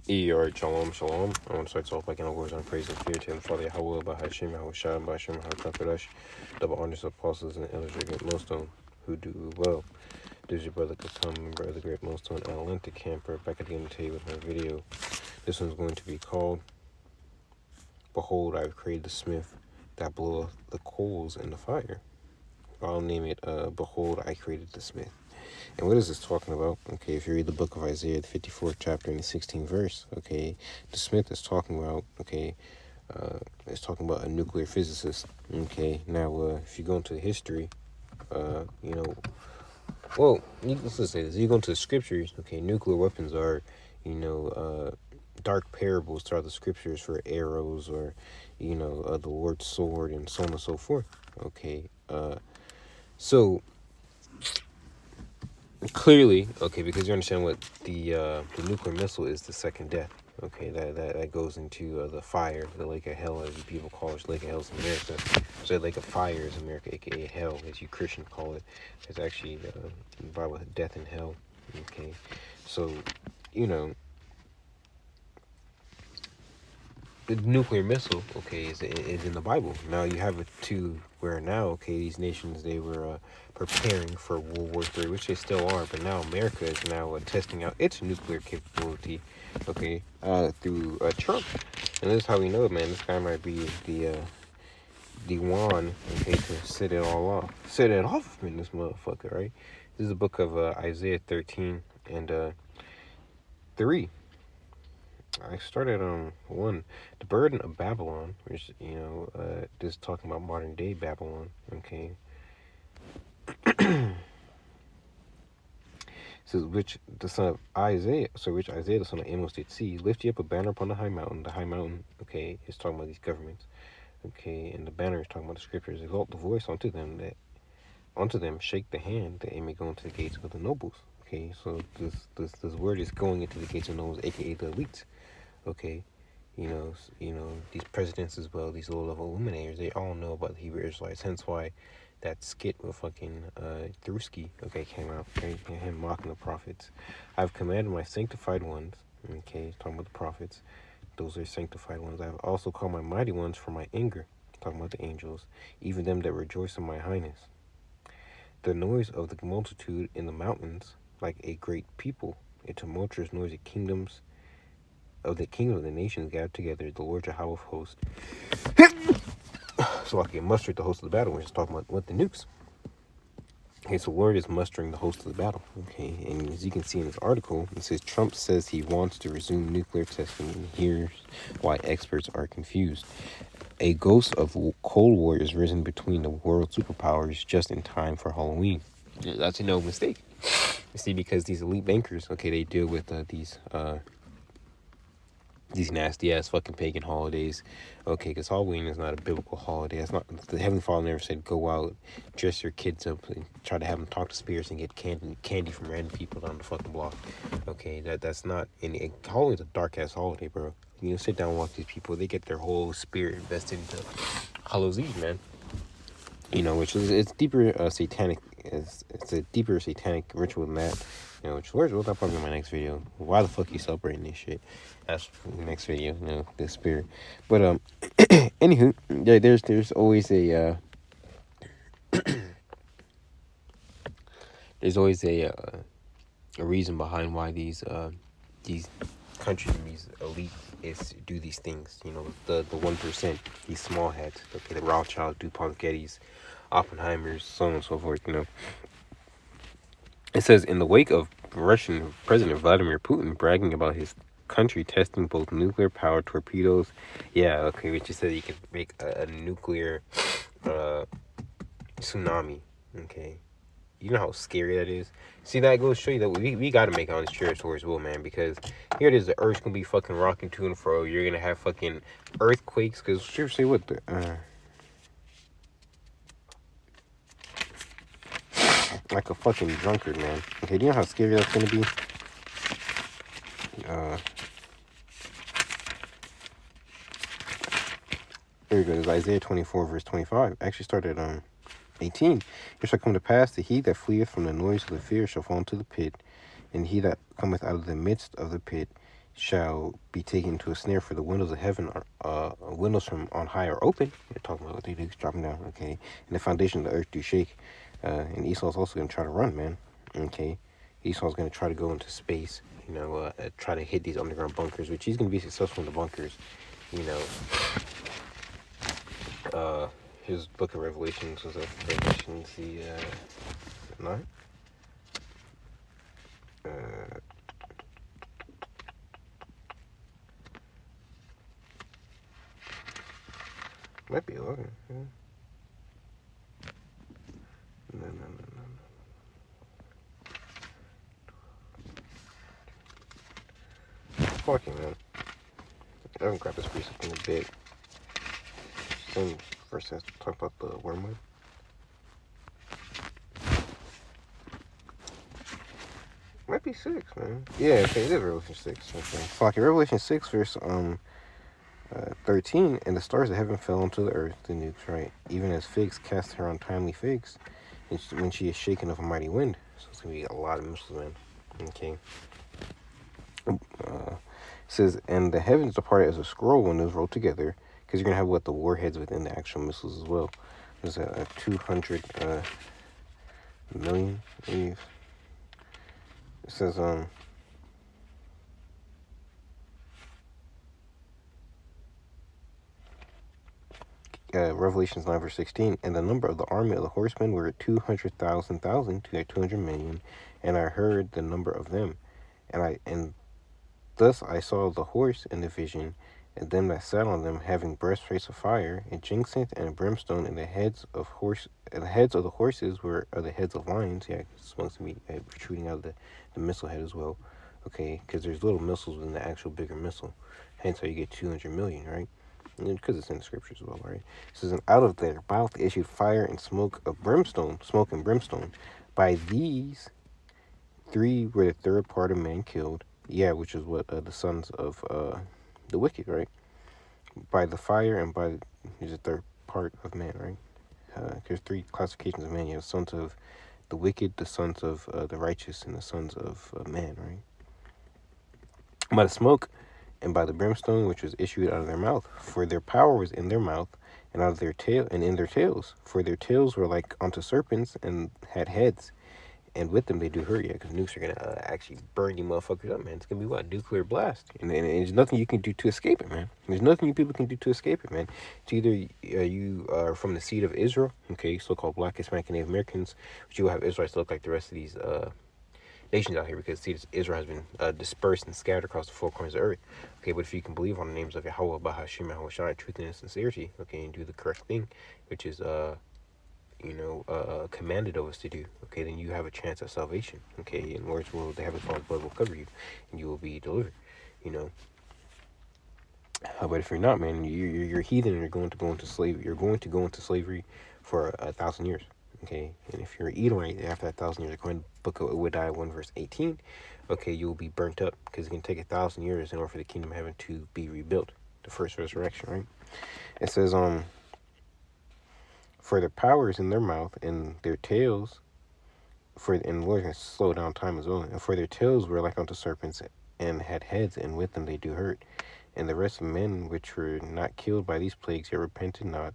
Alright, shalom, shalom. I want to start off by giving words on praise and fear to him, Father YAHAWAH, BAHASHAM, YAHAWASHI, BAHASHAM, QADASH, double honors of apostles and elders, great millstone, who do well. This is your brother Katam, member of the great millstone, Atlantic camper, back at the end of the day with my video. This one's going to be called, Behold, I have created the smith that bloweth the coals in the fire. I'll name it, Behold, I created the smith. And what is this talking about? Okay, if you read the book of Isaiah, the 54th chapter and the 16th verse, okay, the smith is talking about, okay, it's talking about a nuclear physicist. Okay, now, if you go into history, let's just say this. You go into the scriptures, okay, nuclear weapons are, dark parables throughout the scriptures for arrows or, the Lord's sword and so on and so forth. Okay, so clearly, okay, because you understand what the nuclear missile is, the second death. Okay, that goes into the fire, the lake of hell, as you people call it. Lake of hell is in America. So lake of fire is America, aka hell, as you Christians call it. It's actually in the Bible, death and hell. Okay, so the nuclear missile, okay, is in the Bible. Now you have it to where now, okay, these nations, they were preparing for World War III, which they still are, but now America is now testing out its nuclear capability, okay, through Trump. And this is how we know it, man. This guy might be the one, okay, to set it off in this motherfucker, right? This is the book of Isaiah 13 and 3. I started on 1, the burden of Babylon, which, this is talking about modern day Babylon, okay. It says, which Isaiah the son of Amos did see, lift ye up a banner upon the high mountain. The high mountain, okay, is talking about these governments, okay, and the banner is talking about the scriptures. Exalt the voice unto them, shake the hand, that they may go into the gates of the nobles. Okay, so this word is going into the gates of nobles, aka the elites. Okay, these presidents as well, these low-level illuminators, they all know about the Hebrew Israelites. Hence why that skit with fucking Drewski, okay, came out, okay, him mocking the prophets. I've commanded my sanctified ones, okay, talking about the prophets, those are sanctified ones. I've also called my mighty ones for my anger, talking about the angels, even them that rejoice in my highness. The noise of the multitude in the mountains, like a great people, a tumultuous noise of kingdoms, of the kingdom of the nations gathered together, the Lord Yahawah of hosts. So I can muster the host of the battle, which is talking about what the nukes. Okay, so Lord is mustering the host of the battle. Okay, and as you can see in this article, it says Trump says he wants to resume nuclear testing, and here's why experts are confused. A ghost of Cold War is risen between the world superpowers just in time for Halloween. That's no mistake. You see, because these elite bankers, okay, they deal with these nasty ass fucking pagan holidays, okay, because Halloween is not a biblical holiday. It's not. The Heavenly Father never said go out, dress your kids up, and try to have them talk to spirits and get candy from random people down the fucking block. Okay, that's not. And Halloween's a dark ass holiday, bro. Sit down and watch these people. They get their whole spirit invested into Hallows Eve, man. Which is it's deeper satanic. It's a deeper satanic ritual than that. Which we'll talk about in my next video. Why the fuck you celebrating this shit? That's the next video. The spirit. But anywho, yeah, there's always a reason behind why these countries, these elite do these things. The 1%, these small hats. Okay, the Rothschilds, DuPont, Gettys, Oppenheimers, so on and so forth. It says, in the wake of Russian President Vladimir Putin bragging about his country testing both nuclear-powered torpedoes, which said you could make a nuclear tsunami, okay? You know how scary that is? See, that goes to show you that we got to make it on this territory's will, man, because here it is, the Earth's going to be fucking rocking to and fro. You're going to have fucking earthquakes, because seriously, what the... like a fucking drunkard, man. Okay, do you know how scary that's gonna be? Here it goes, Isaiah 24, verse 25. Actually started on 18. It shall come to pass that he that fleeth from the noise of the fear shall fall into the pit, and he that cometh out of the midst of the pit, shall be taken to a snare, for the windows of heaven windows from on high are open. They're talking about what they do, dropping down, okay? And the foundation of the earth do shake. And Esau's also going to try to run, man, okay? Esau's going to try to go into space, try to hit these underground bunkers, which he's going to be successful in the bunkers, you know. His book of Revelations was Revelations the 9. Might be 11. Yeah. No. Fucking man. I haven't grabbed this precept in a bit. Same verse has to talk about the wormwood. Might be 6, man. Yeah, okay, it is Revelation 6. Okay. Fuck it, Revelation 6, verse 13, and the stars of heaven fell onto the earth, the nukes, right? Even as figs cast her untimely figs, when she is shaken of a mighty wind. So it's gonna be a lot of missiles, man. Okay. It says, and the heavens departed as a scroll when it was rolled together, because you're gonna have the warheads within the actual missiles as well. There's a 200 million, I believe. It says Revelations 9 verse 16, and the number of the army of the horsemen were 200,000 to 200 million, and I heard the number of them, and thus I saw the horse in the vision, and them that sat on them having breastplates of fire, and jinxeth and brimstone, and the heads of the horses were the heads of lions. Yeah, it's supposed to be shooting out the missile head as well. Okay, because there's little missiles within the actual bigger missile, hence how you get 200 million, right? Because it's in the scriptures as well, right? It says, and out of their mouth issued fire and smoke and brimstone. By these 3 were the third part of man killed. Yeah, which is what the sons of the wicked, right? By the fire and by is the third part of man, right? There's 3 classifications of man. You have sons of the wicked, the sons of the righteous, and the sons of man, right? By the smoke and by the brimstone which was issued out of their mouth, for their power was in their mouth, and out of their tail and in their tails, for their tails were like unto serpents and had heads, and with them they do hurt. Yeah, because nukes are gonna actually burn you motherfuckers up, man. It's gonna be what, nuclear blast, and there's nothing you can do to escape it, man. There's nothing you people can do to escape it, man. It's either you are from the seed of Israel, okay, so-called Black, Hispanic, and Native Americans, but you will have Israelites to look like the rest of these nations out here, because see, Israel has been dispersed and scattered across the 4 corners of the earth. Okay, but if you can believe on the names of YAHAWAH, BAHASHAM, YAHAWASHI, truth and sincerity, okay, and do the correct thing, which is commanded of us to do, okay, then you have a chance at salvation. Okay, in words, will the heaven's Father's blood will cover you, and you will be delivered. But if you're not, man, you're heathen, and you're going to go into slavery. You're going to go into slavery for 1,000 years. Okay, and if you're Edomite, after that 1,000 years, according to the book of Obadiah 1 verse 18, okay, you'll be burnt up, because it's going to take 1,000 years in order for the kingdom of heaven to be rebuilt, the first resurrection, right? It says, for their power is in their mouth, and their tails, and the Lord can slow down time as well, and for their tails were like unto serpents, and had heads, and with them they do hurt. And the rest of men which were not killed by these plagues yet repented not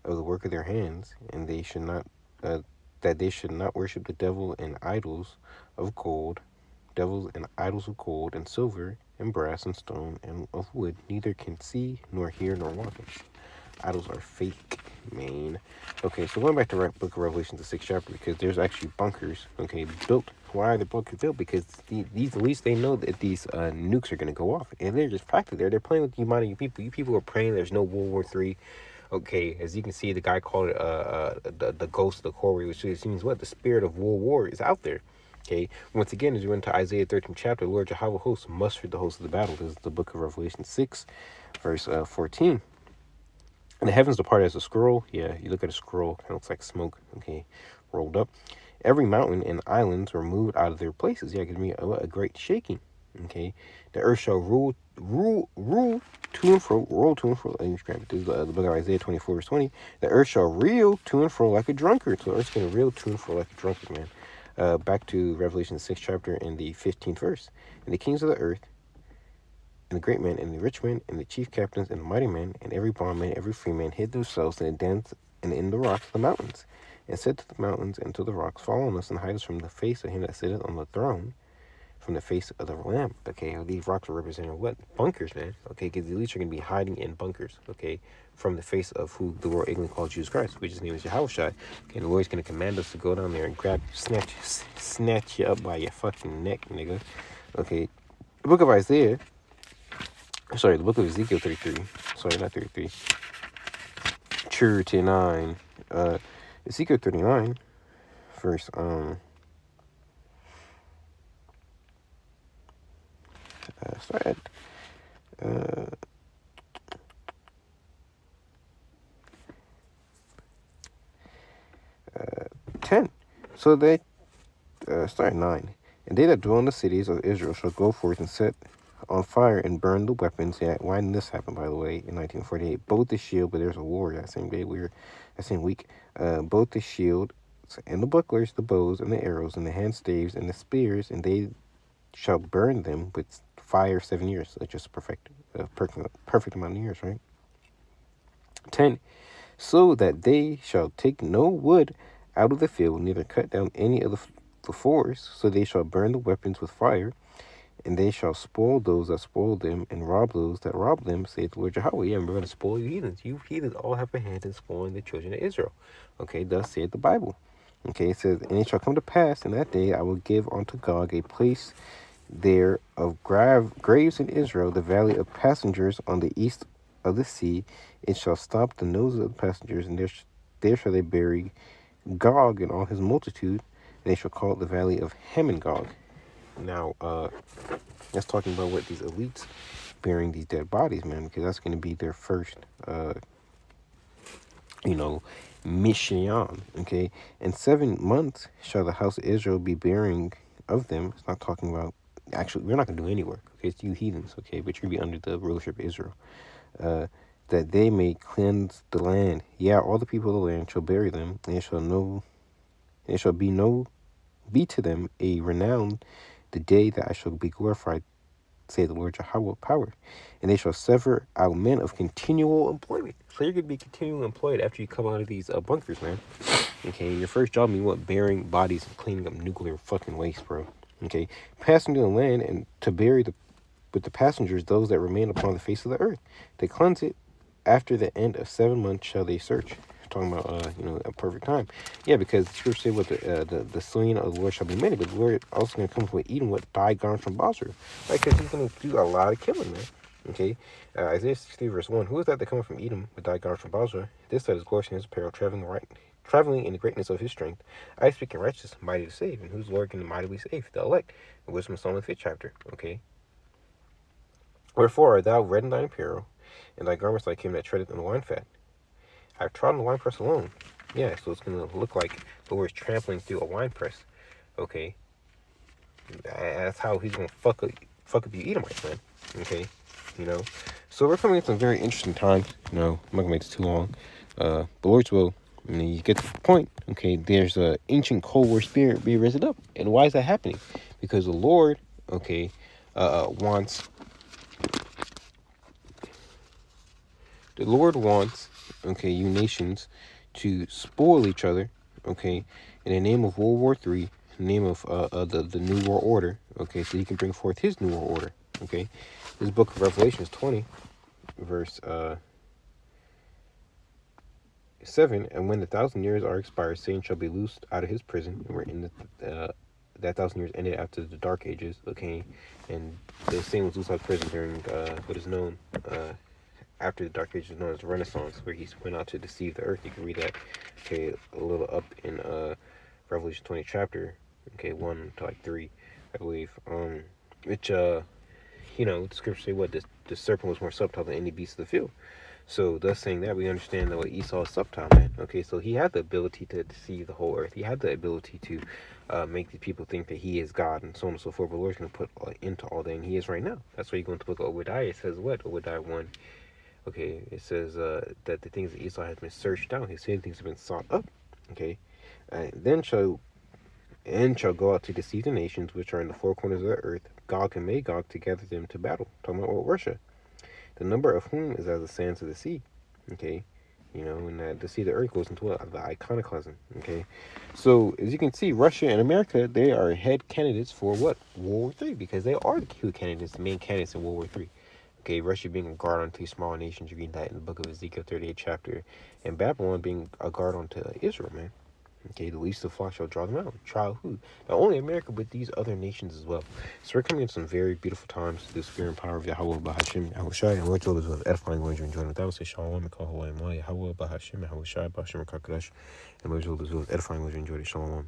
of the work of their hands, and they should not that they should not worship the devil and idols of gold, and silver, and brass, and stone, and of wood, neither can see, nor hear, nor walk. Idols are fake, man. Okay, so going back to book of Revelation, the 6th chapter, because there's actually bunkers, okay, built. Why are the bunkers built? Because these, at least they know that these nukes are going to go off, and they're just practically there. They're playing with the mind of you people. You people are praying there's no World War III. Okay, as you can see, the guy called it the ghost of the Corey, which means what? The spirit of World War is out there. Okay, once again, as you went to Isaiah 13th chapter, Lord Jehovah hosts mustered the host of the battle. This is the book of Revelation 6, verse 14. And the heavens departed as a scroll. Yeah, you look at a scroll, kind of looks like smoke, okay, rolled up. Every mountain and islands were moved out of their places. Yeah, it gives me a great shaking. Okay, the earth shall roll to and fro. This is the book of Isaiah 24 verse 20. The earth shall reel to and fro like a drunkard. So the earth's going to reel to and fro like a drunkard, man. Back to Revelation 6th chapter in the 15th verse. And the kings of the earth and the great men, and the rich men, and the chief captains, and the mighty men, and every bondman, every free man hid themselves in the dens and in the rocks of the mountains, and said to the mountains and to the rocks, fall on us and hide us from the face of him that sitteth on the throne, from the face of the Lamb. Okay, these rocks are representing what? Bunkers, man. Okay, because the elites are going to be hiding in bunkers, okay, from the face of who the world ignorantly calls Jesus Christ, which his name is YAHAWASHI. Okay, the Lord's going to command us to go down there and snatch you up by your fucking neck, nigga. Okay, the book of Isaiah, sorry, the book of Ezekiel 33, sorry, not 33, 39, Ezekiel 39, verse, start at, 10. So they, start at 9. And they that dwell in the cities of Israel shall go forth and set on fire and burn the weapons. Yeah, why didn't this happen, by the way, in 1948? Both the shield, but there's a war that same day, that same week. Both the shield and the bucklers, the bows and the arrows and the hand staves and the spears, and they shall burn them with fire 7 years. So just perfect amount of years, right? 10. So that they shall take no wood out of the field, neither cut down any of the forest, so they shall burn the weapons with fire, and they shall spoil those that spoil them, and rob those that rob them, saith the Lord Yahweh. Yeah, and we're going to spoil you heathens. You heathens all have a hand in spoiling the children of Israel. Okay, thus saith the Bible. Okay, it says, and it shall come to pass in that day, I will give unto Gog a place there of graves in Israel, the valley of passengers on the east of the sea. It shall stop the noses of the passengers, and there shall they bury Gog and all his multitude, and they shall call it the valley of Hamon-Gog. Now, that's talking about what these elites burying these dead bodies, man, because that's going to be their first, mission, okay? In 7 months shall the house of Israel be burying of them. It's not talking about, actually, we're not going to do any work, okay? It's you heathens, okay? But you'll be under the rulership of Israel. That they may cleanse the land. Yeah, all the people of the land shall bury them, and it shall be to them a renown the day that I shall be glorified, say the Lord Yahweh power. And they shall sever out men of continual employment. So you're going to be continually employed after you come out of these bunkers, man. Okay, your first job means what? Burying bodies and cleaning up nuclear fucking waste, bro. Okay, passing through the land and to bury with the passengers those that remain upon the face of the earth. They cleanse it. After the end of 7 months shall they search. Talking about a perfect time. Yeah, because the scripture say what the slain of the Lord shall be many, but the Lord also going to come with Edom what died gone from Basra. Right, because he's going to do a lot of killing, man. Okay, Isaiah 63 verse 1. Who is that coming from Edom with died gone from Basra? This that is glorious in his apparel, traveling in the greatness of his strength. I speak in righteousness, mighty to save, and whose Lord can mightily save? The elect. The wisdom of Solomon 5th chapter. Okay. Wherefore art thou red in thine apparel, and thy garments like him that treadeth in the wine fat? I've trodden the wine press alone. Yeah, so it's going to look like the Lord's trampling through a wine press. Okay. That's how he's going to fuck up you Edomites, man. Okay. So we're coming into some very interesting times. I'm not going to make this too long. The Lord's will, you get to the point. Okay, there's an ancient Cold War spirit being risen up. And why is that happening? Because the Lord, okay, wants... The Lord wants, okay, you nations to spoil each other, okay, in the name of World War III, in the name of the New World Order, okay, so he can bring forth his New World Order, okay. This book of Revelation is 20, verse 7, and when the 1,000 years are expired, Satan shall be loosed out of his prison, and we're in that 1,000 years ended after the Dark Ages, okay, and the Satan was loosed out of prison during what is known after the Dark Ages is known as the Renaissance, where he went out to deceive the earth. You can read that, okay, a little up in Revelation 20 chapter, okay, 1 to 3, I believe. Which the scriptures say what the serpent was more subtle than any beast of the field. So thus saying that, we understand that what Esau is subtle, man. Okay, so he had the ability to deceive the whole earth. He had the ability to make the people think that he is God and so on and so forth. But the Lord's going to put into all that, and he is right now. That's why you go into the book of Obadiah. It says what? Obadiah 1. Okay, it says that the things that Esau has been searched out, his hidden things have been sought up. Okay, then shall go out to deceive the nations which are in the four corners of the earth, Gog and Magog to gather them to battle. Talking about what, Russia. The number of whom is as the sands of the sea. Okay. And that the sea of the earth goes into what? The iconoclasm. Okay. So as you can see, Russia and America, they are head candidates for what? World War III, because they are the key candidates, the main candidates in World War III. Okay, Russia being a guard onto small nations, you read that in the book of Ezekiel 38 chapter, and Babylon being a guard onto Israel, man. Okay, the least of flock shall draw them out. Trial who? Not only America, but these other nations as well. So we're coming in some very beautiful times to the spirit and power of Yahawah, BAHASHAM, Yahawashi, and Lord Joel is edifying, going to enjoy it. That would say Shalom, and call Hawaii, Yahawah, BAHASHAM, Yahawashi, BAHASHAM, QADASH, and Lord Joel is edifying, going to enjoy it. Shalom.